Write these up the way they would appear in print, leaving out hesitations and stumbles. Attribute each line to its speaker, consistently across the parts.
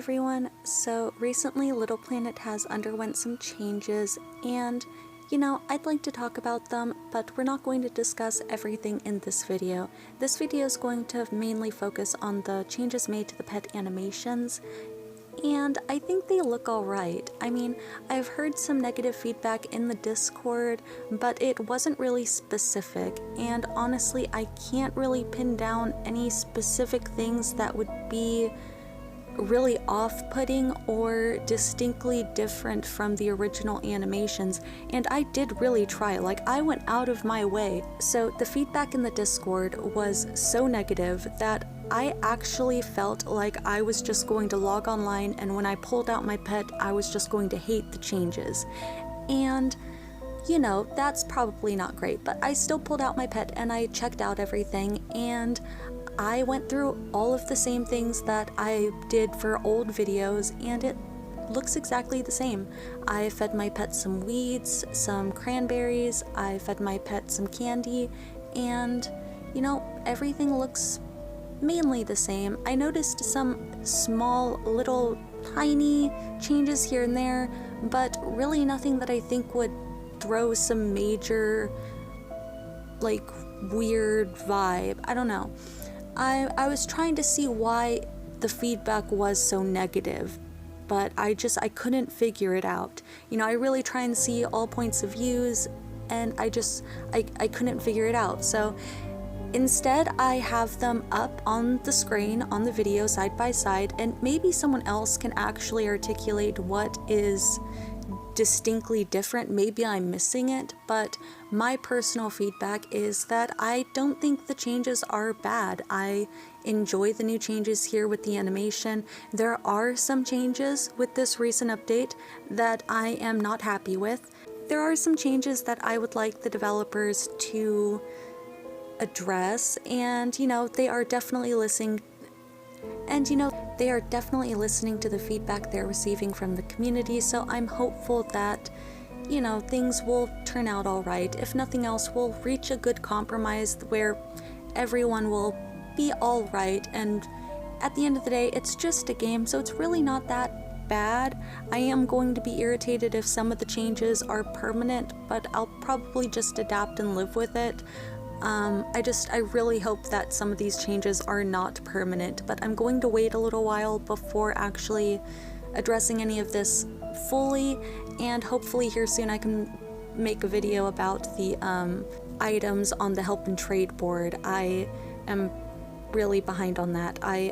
Speaker 1: everyone. So recently Little Planet has underwent some changes and I'd like to talk about them, but we're not going to discuss everything in this video. This video is going to mainly focus on the changes made to the pet animations, and I think they look alright. I mean, I've heard some negative feedback in the Discord, but it wasn't really specific, and honestly I can't really pin down any specific things that would be really off-putting or distinctly different from the original animations, and I did really try. Like, I went out of my way. So the feedback in the Discord was so negative that I actually felt like I was just going to log online, and when I pulled out my pet I was just going to hate the changes. And that's probably not great, but I still pulled out my pet and I checked out everything, and I went through all of the same things that I did for old videos, and it looks exactly the same. I fed my pet some weeds, some cranberries, I fed my pet some candy, and everything looks mainly the same. I noticed some small little tiny changes here and there, but really nothing that I think would throw some major like weird vibe. I don't know. I was trying to see why the feedback was so negative, but I couldn't figure it out. I really try and see all points of views, and I couldn't figure it out. So instead I have them up on the screen on the video side by side, and maybe someone else can actually articulate what is distinctly different. Maybe I'm missing it, but my personal feedback is that I don't think the changes are bad. I enjoy the new changes here with the animation. There are some changes with this recent update that I am not happy with. There are some changes that I would like the developers to address, and they are definitely listening to the feedback they're receiving from the community, so I'm hopeful that things will turn out alright. If nothing else, we'll reach a good compromise where everyone will be alright, and at the end of the day it's just a game, so it's really not that bad. I am going to be irritated if some of the changes are permanent, but I'll probably just adapt and live with it. I really hope that some of these changes are not permanent, but I'm going to wait a little while before actually addressing any of this fully, and hopefully here soon I can make a video about the items on the help and trade board. I am really behind on that. I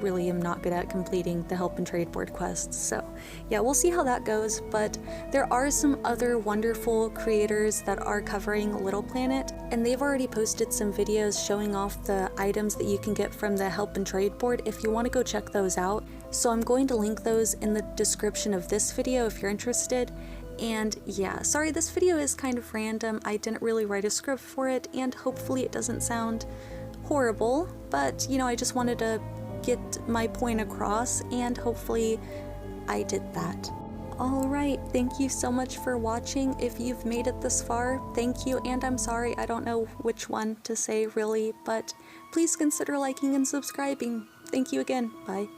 Speaker 1: really am not good at completing the help and trade board quests, so yeah, we'll see how that goes. But there are some other wonderful creators that are covering Little Planet, and they've already posted some videos showing off the items that you can get from the help and trade board if you want to go check those out. So I'm going to link those in the description of this video if you're interested. And yeah, sorry, this video is kind of random. I didn't really write a script for it, and hopefully it doesn't sound horrible, but I just wanted to get my point across, and hopefully I did that. Alright, thank you so much for watching. If you've made it this far, thank you, and I'm sorry I don't know which one to say really, but please consider liking and subscribing. Thank you again. Bye.